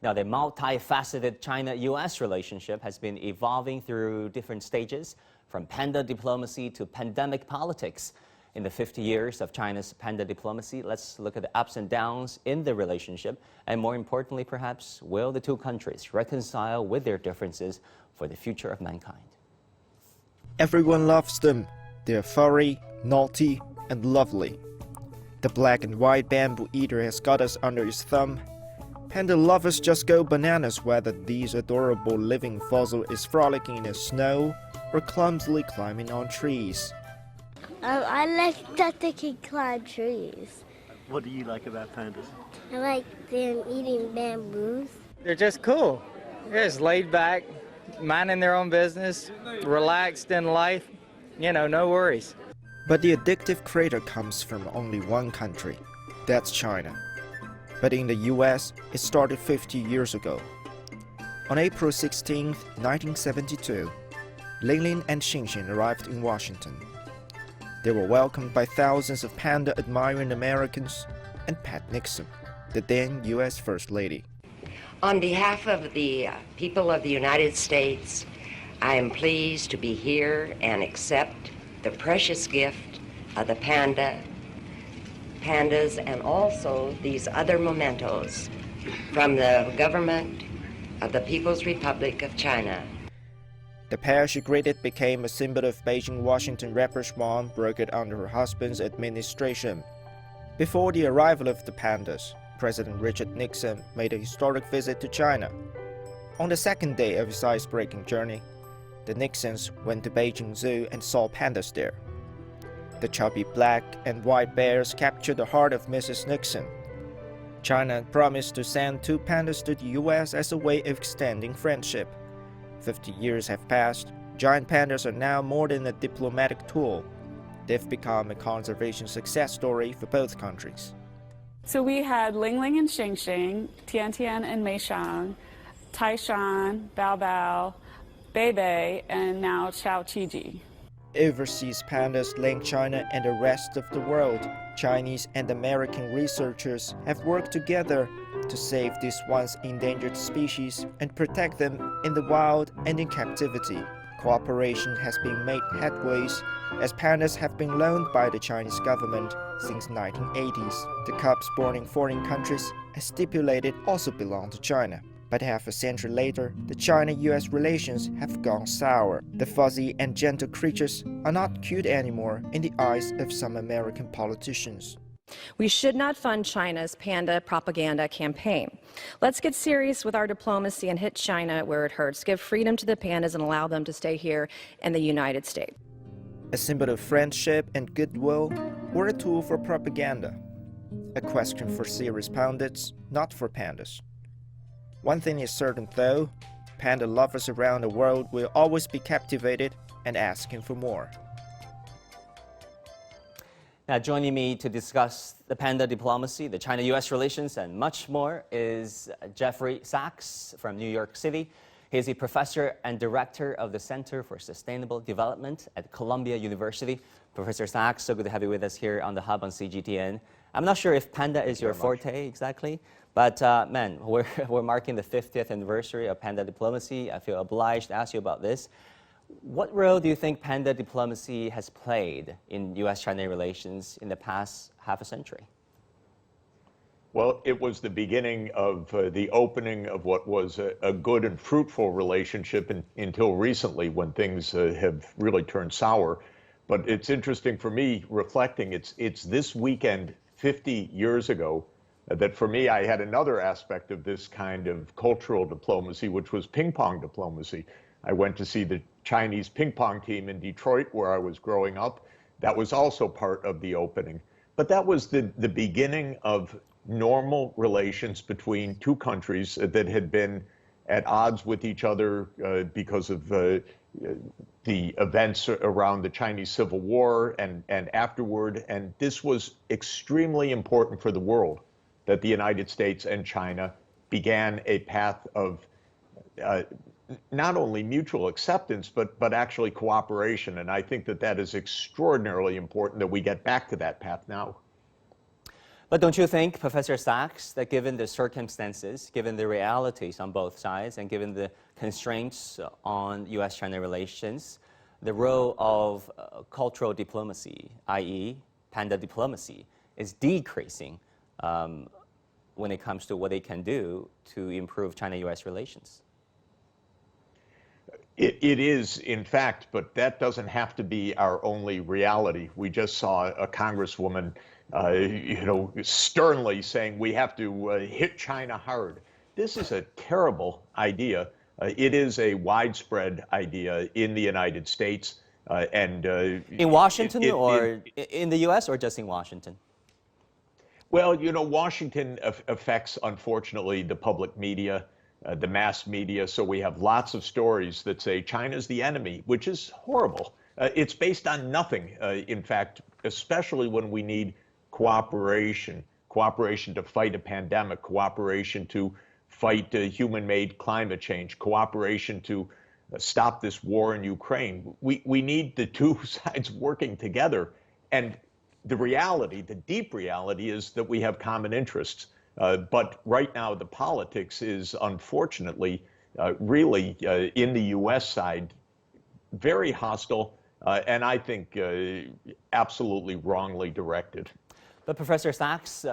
Now, the multifaceted China-U.S. relationship has been evolving through different stages, from panda diplomacy to pandemic politics. In the 50 years of China's panda diplomacy, let's look at the ups and downs in the relationship, and more importantly, perhaps, will the two countries reconcile with their differences for the future of mankind? Everyone loves them. They're furry, naughty, and lovely. The black and white bamboo eater has got us under his thumb. Panda lovers just go bananas whether these adorable living fossil is frolicking in the snow or clumsily climbing on trees. I like that they can climb trees. What do you like about pandas? I like them eating bamboos. They're just cool. They're just laid back, minding their own business, relaxed in life, no worries. But the addictive crater comes from only one country, that's China. But in the US, it started 50 years ago. On April 16, 1972, Ling and Xinxin arrived in Washington. They were welcomed by thousands of panda-admiring Americans and Pat Nixon, the then U.S. First Lady. On behalf of the people of the United States, I am pleased to be here and accept the precious gift of the pandas, and also these other mementos from the government of the People's Republic of China. The pair she greeted became a symbol of Beijing-Washington rapprochement brokered under her husband's administration. Before the arrival of the pandas, President Richard Nixon made a historic visit to China. On the second day of his ice-breaking journey, the Nixons went to Beijing Zoo and saw pandas there. The chubby black and white bears captured the heart of Mrs. Nixon. China promised to send 2 pandas to the U.S. as a way of extending friendship. 50 years have passed. Giant pandas are now more than a diplomatic tool. They've become a conservation success story for both countries. So we had Ling and Xingxing, Tian and Meishang, Taishan, Bao, Bei, and now Chao Qiji. Overseas pandas link China and the rest of the world. Chinese and American researchers have worked together to save this once endangered species and protect them in the wild and in captivity. Cooperation has been made headways as pandas have been loaned by the Chinese government since 1980s. The cubs born in foreign countries, as stipulated, also belong to China. But half a century later, the China-U.S. relations have gone sour. The fuzzy and gentle creatures are not cute anymore in the eyes of some American politicians. We should not fund China's panda propaganda campaign. Let's get serious with our diplomacy and hit China where it hurts. Give freedom to the pandas and allow them to stay here in the United States. A symbol of friendship and goodwill, or a tool for propaganda? A question for serious pundits, not for pandas. One thing is certain though, panda lovers around the world will always be captivated and asking for more. Now, joining me to discuss the panda diplomacy, the China-U.S. relations, and much more is Jeffrey Sachs from New York City. He is a professor and director of the Center for Sustainable Development at Columbia University. Professor Sachs, so good to have you with us here on the Hub on CGTN. I'm not sure if panda is your forte exactly, but man, we're marking the 50th anniversary of panda diplomacy. I feel obliged to ask you about this. What role do you think panda diplomacy has played in U.S.-China relations in the past half a century? Well, it was the beginning of the opening of what was a good and fruitful relationship until recently, when things have really turned sour. But it's interesting for me, reflecting, it's this weekend 50 years ago that for me, I had another aspect of this kind of cultural diplomacy, which was ping pong diplomacy. I went to see the Chinese ping pong team in Detroit, where I was growing up. That was also part of the opening. But that was the beginning of normal relations between two countries that had been at odds with each other because of the events around the Chinese Civil War and afterward. And this was extremely important for the world, that the United States and China began a path of not only mutual acceptance, but actually cooperation. And I think that is extraordinarily important that we get back to that path now. But don't you think, Professor Sachs, that given the circumstances, given the realities on both sides, and given the constraints on U.S.-China relations, the role of cultural diplomacy, i.e. Panda diplomacy, is decreasing when it comes to what they can do to improve China-U.S. relations? It is, in fact, but that doesn't have to be our only reality. We just saw a congresswoman, sternly saying we have to hit China hard. This is a terrible idea. It is a widespread idea in the United States. In Washington or in the U.S. or just in Washington? Well, Washington affects, unfortunately, the public media, the mass media. So we have lots of stories that say China's the enemy, which is horrible. It's based on nothing, in fact, especially when we need cooperation to fight a pandemic, cooperation to fight human-made climate change, cooperation to stop this war in Ukraine. We need the two sides working together. And the reality, the deep reality, is that we have common interests. But right now, the politics is unfortunately really in the U.S. side very hostile and I think absolutely wrongly directed. But Professor Sachs,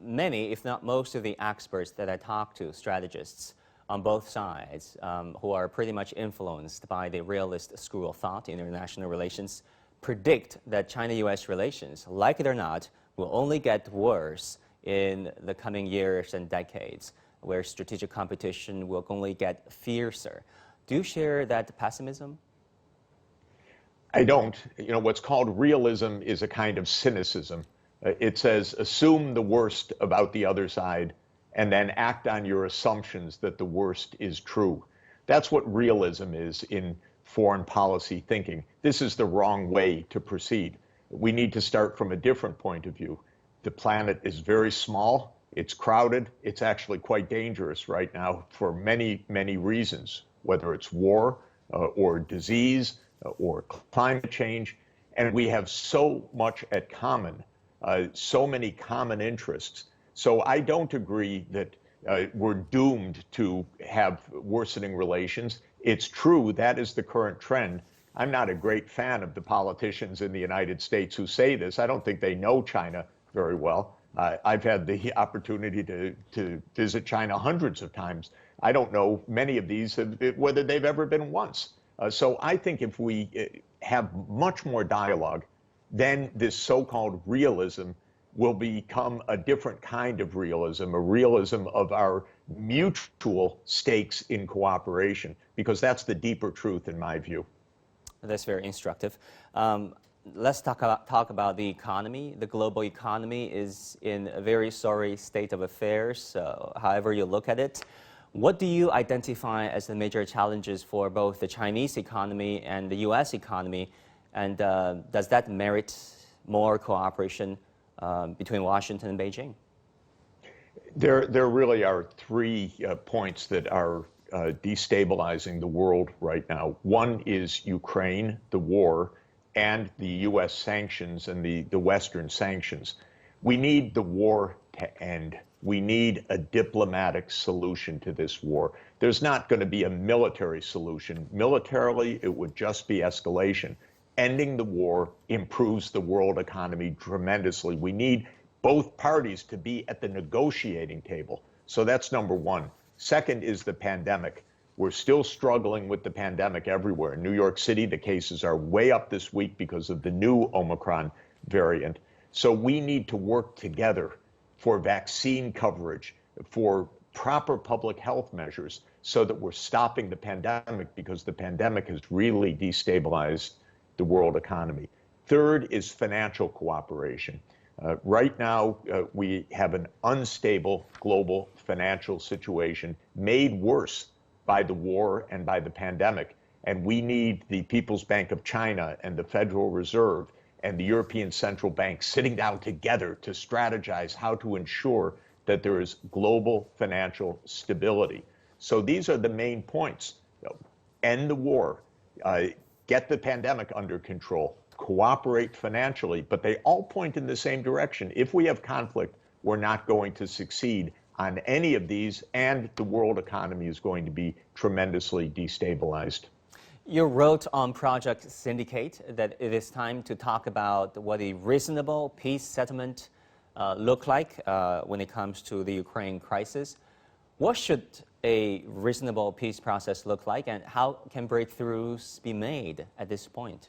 many, if not most of the experts that I talk to, strategists on both sides, who are pretty much influenced by the realist school of thought in international relations, predict that China-U.S. relations, like it or not, will only get worse in the coming years and decades, where strategic competition will only get fiercer. Do you share that pessimism? I don't. What's called realism is a kind of cynicism. It says, assume the worst about the other side and then act on your assumptions that the worst is true. That's what realism is in foreign policy thinking. This is the wrong way to proceed. We need to start from a different point of view. The planet is very small, it's crowded, it's actually quite dangerous right now for many, many reasons, whether it's war or disease or climate change. And we have so much at common, so many common interests. So I don't agree that we're doomed to have worsening relations. It's true, that is the current trend. I'm not a great fan of the politicians in the United States who say this. I don't think they know China very well. I've had the opportunity to visit China hundreds of times. I don't know many of these, whether they've ever been once. So I think if we have much more dialogue, then this so-called realism will become a different kind of realism, a realism of our mutual stakes in cooperation, because that's the deeper truth in my view. That's very instructive. Let's talk about the economy. The global economy is in a very sorry state of affairs, however you look at it. What do you identify as the major challenges for both the Chinese economy and the U.S. economy? And does that merit more cooperation between Washington and Beijing? There really are 3 points that are destabilizing the world right now. One is Ukraine, the war, and the U.S. sanctions and the Western sanctions. We need the war to end. We need a diplomatic solution to this war. There's not going to be a military solution. Militarily, it would just be escalation. Ending the war improves the world economy tremendously. We need both parties to be at the negotiating table. So that's number one. Second is the pandemic. We're still struggling with the pandemic everywhere. In New York City, the cases are way up this week because of the new Omicron variant. So we need to work together for vaccine coverage, for proper public health measures, so that we're stopping the pandemic, because the pandemic has really destabilized the world economy. Third is financial cooperation. Right now, we have an unstable global financial situation made worse by the war and by the pandemic. And we need the People's Bank of China and the Federal Reserve and the European Central Bank sitting down together to strategize how to ensure that there is global financial stability. So these are the main points. End the war, get the pandemic under control, cooperate financially, but they all point in the same direction. If we have conflict, we're not going to succeed on any of these, and the world economy is going to be tremendously destabilized. You wrote on Project Syndicate that it is time to talk about what a reasonable peace settlement look like when it comes to the Ukraine crisis. What should a reasonable peace process look like, and how can breakthroughs be made at this point?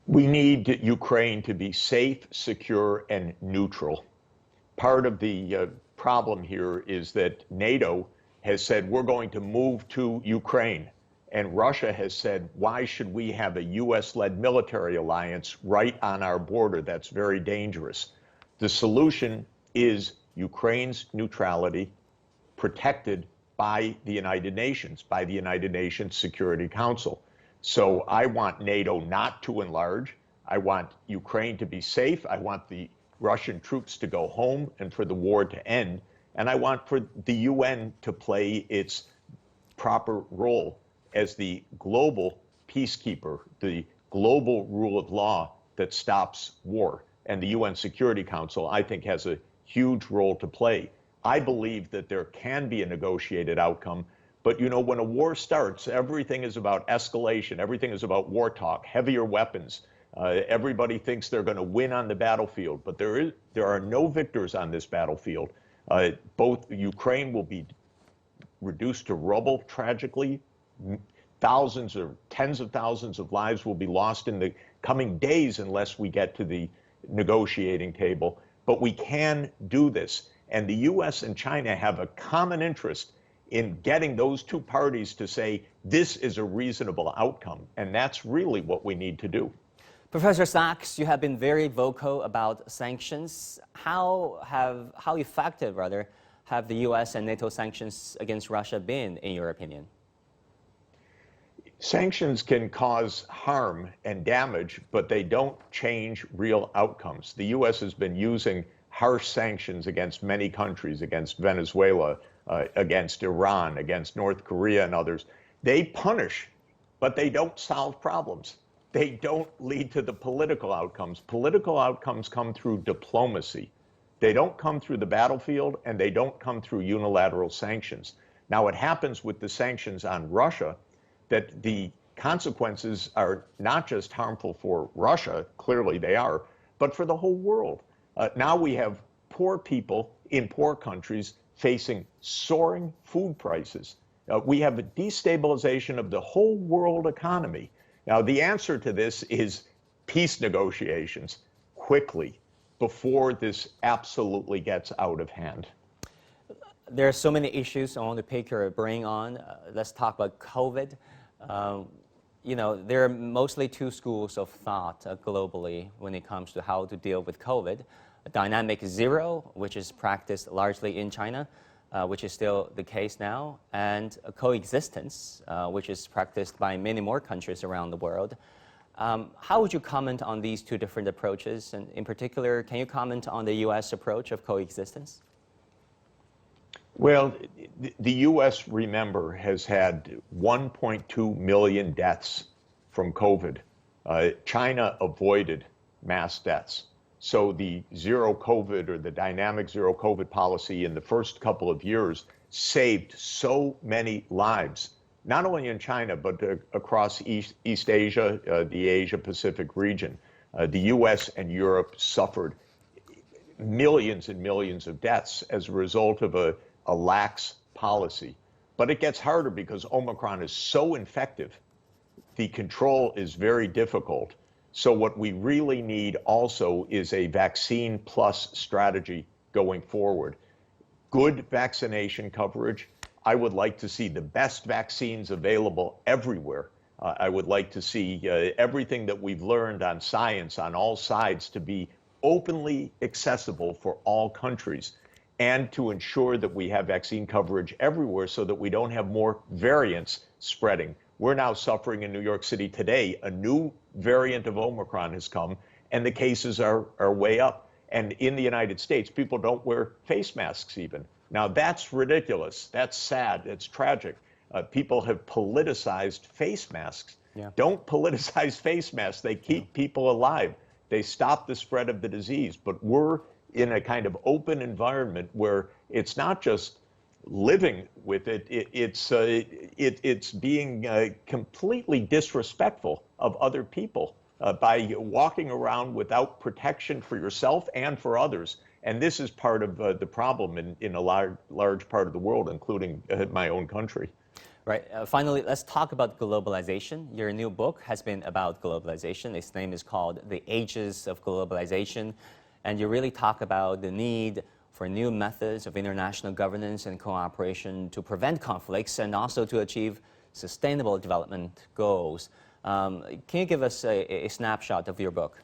We need Ukraine to be safe, secure, and neutral. Part of the problem here is that NATO has said we're going to move to Ukraine, and Russia has said, why should we have a US-led military alliance right on our border? That's very dangerous. The solution is Ukraine's neutrality protected by the United Nations, by the United Nations Security Council. So I want NATO not to enlarge. I want Ukraine to be safe. I want the Russian troops to go home and for the war to end. And I want for the UN to play its proper role as the global peacekeeper, the global rule of law that stops war. And the UN Security Council, I think, has a huge role to play. I believe that there can be a negotiated outcome. But, you know, when a war starts, everything is about escalation. Everything is about war talk, heavier weapons. Everybody thinks they're going to win on the battlefield, but there are no victors on this battlefield. Both Ukraine will be reduced to rubble, tragically. Thousands or tens of thousands of lives will be lost in the coming days unless we get to the negotiating table. But we can do this. And the US and China have a common interest in getting those two parties to say, this is a reasonable outcome. And that's really what we need to do. Professor Sachs, you have been very vocal about sanctions. How effective, rather, have the US and NATO sanctions against Russia been, in your opinion? Sanctions can cause harm and damage, but they don't change real outcomes. The US has been using harsh sanctions against many countries, against Venezuela, against Iran, against North Korea and others. They punish, but they don't solve problems. They don't lead to the political outcomes. Political outcomes come through diplomacy. They don't come through the battlefield, and they don't come through unilateral sanctions. Now, it happens with the sanctions on Russia that the consequences are not just harmful for Russia, clearly they are, but for the whole world. Now we have poor people in poor countries facing soaring food prices. We have a destabilization of the whole world economy. Now, the answer to this is peace negotiations quickly before this absolutely gets out of hand. There are so many issues I want to pick your brain on. Let's talk about COVID. You know, there are mostly two schools of thought globally when it comes to how to deal with COVID. A dynamic zero, which is practiced largely in China, which is still the case now, and a coexistence, which is practiced by many more countries around the world. How would you comment on these two different approaches? And in particular, can you comment on the US approach of coexistence? Well, the US, remember, has had 1.2 million deaths from COVID. China avoided mass deaths. So the zero COVID or the dynamic zero COVID policy in the first couple of years saved so many lives, not only in China, but across East Asia, the Asia-Pacific region. The US and Europe suffered millions and millions of deaths as a result of a lax policy. But it gets harder because Omicron is so infective. The control is very difficult. So what we really need also is a vaccine plus strategy going forward. Good vaccination coverage. I would like to see the best vaccines available everywhere. I would like to see everything that we've learned on science on all sides to be openly accessible for all countries, and to ensure that we have vaccine coverage everywhere so that we don't have more variants spreading. We're now suffering in New York City today. A new variant of Omicron has come, and the cases are way up. And in the United States, people don't wear face masks even. Now, that's ridiculous. That's sad. It's tragic. People have politicized face masks. Yeah. Don't politicize face masks. They keep people alive. They stop the spread of the disease. But we're in a kind of open environment where it's not just living with it, it's being completely disrespectful of other people by walking around without protection for yourself and for others. And this is part of the problem in a large part of the world, including my own country. Right. Finally, let's talk about globalization. Your new book has been about globalization. Its name is called The Ages of Globalization. And you really talk about the need for new methods of international governance and cooperation to prevent conflicts and also to achieve sustainable development goals. Can you give us a snapshot of your book?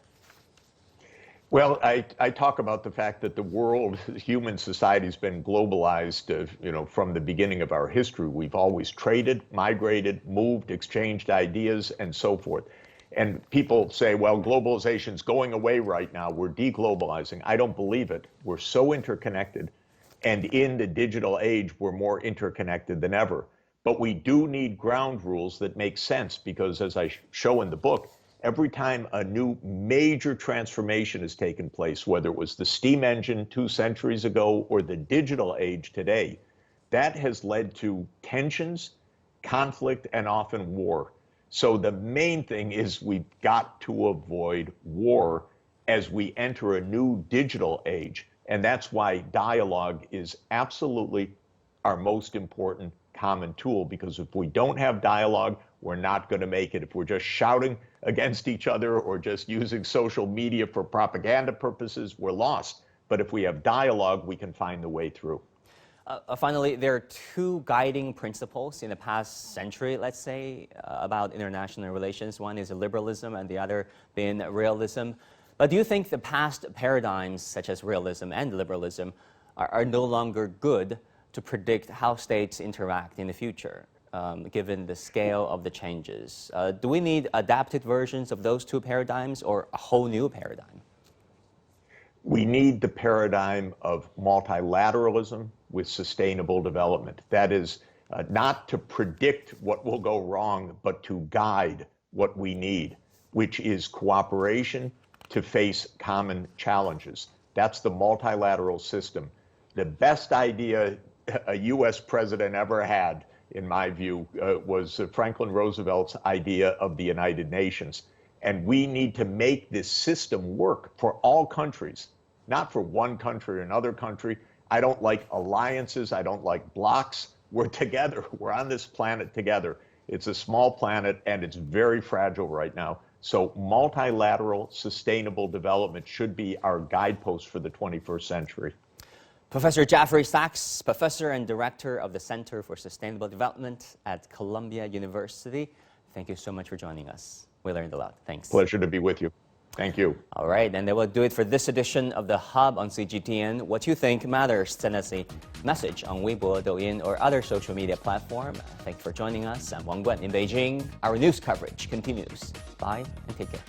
Well, I talk about the fact that the world, human society, has been globalized, from the beginning of our history. We've always traded, migrated, moved, exchanged ideas, and so forth. And people say, well, globalization's going away right now. We're deglobalizing. I don't believe it. We're so interconnected. And in the digital age, we're more interconnected than ever. But we do need ground rules that make sense because, as I show in the book, every time a new major transformation has taken place, whether it was the steam engine 2 centuries ago or the digital age today, that has led to tensions, conflict, and often war. So the main thing is we've got to avoid war as we enter a new digital age. And that's why dialogue is absolutely our most important common tool, because if we don't have dialogue, we're not going to make it. If we're just shouting against each other or just using social media for propaganda purposes, we're lost. But if we have dialogue, we can find the way through. Finally, there are 2 guiding principles in the past century, let's say, about international relations. One is liberalism and the other being realism. But do you think the past paradigms, such as realism and liberalism, are no longer good to predict how states interact in the future, given the scale of the changes? Do we need adapted versions of those 2 paradigms or a whole new paradigm? We need the paradigm of multilateralism with sustainable development. That is, not to predict what will go wrong, but to guide what we need, which is cooperation to face common challenges. That's the multilateral system. The best idea a U.S. president ever had, in my view, was Franklin Roosevelt's idea of the United Nations. And we need to make this system work for all countries, not for one country or another country. I don't like alliances. I don't like blocs. We're together. We're on this planet together. It's a small planet, and it's very fragile right now. So multilateral, sustainable development should be our guidepost for the 21st century. Professor Jeffrey Sachs, Professor and Director of the Center for Sustainable Development at Columbia University. Thank you so much for joining us. We learned a lot. Thanks. Pleasure to be with you. Thank you. All right, and that will do it for this edition of The Hub on CGTN. What you think matters. Send us a message on Weibo, Douyin, or other social media platform. Thanks for joining us. I'm Wang Guan in Beijing. Our news coverage continues. Bye and take care.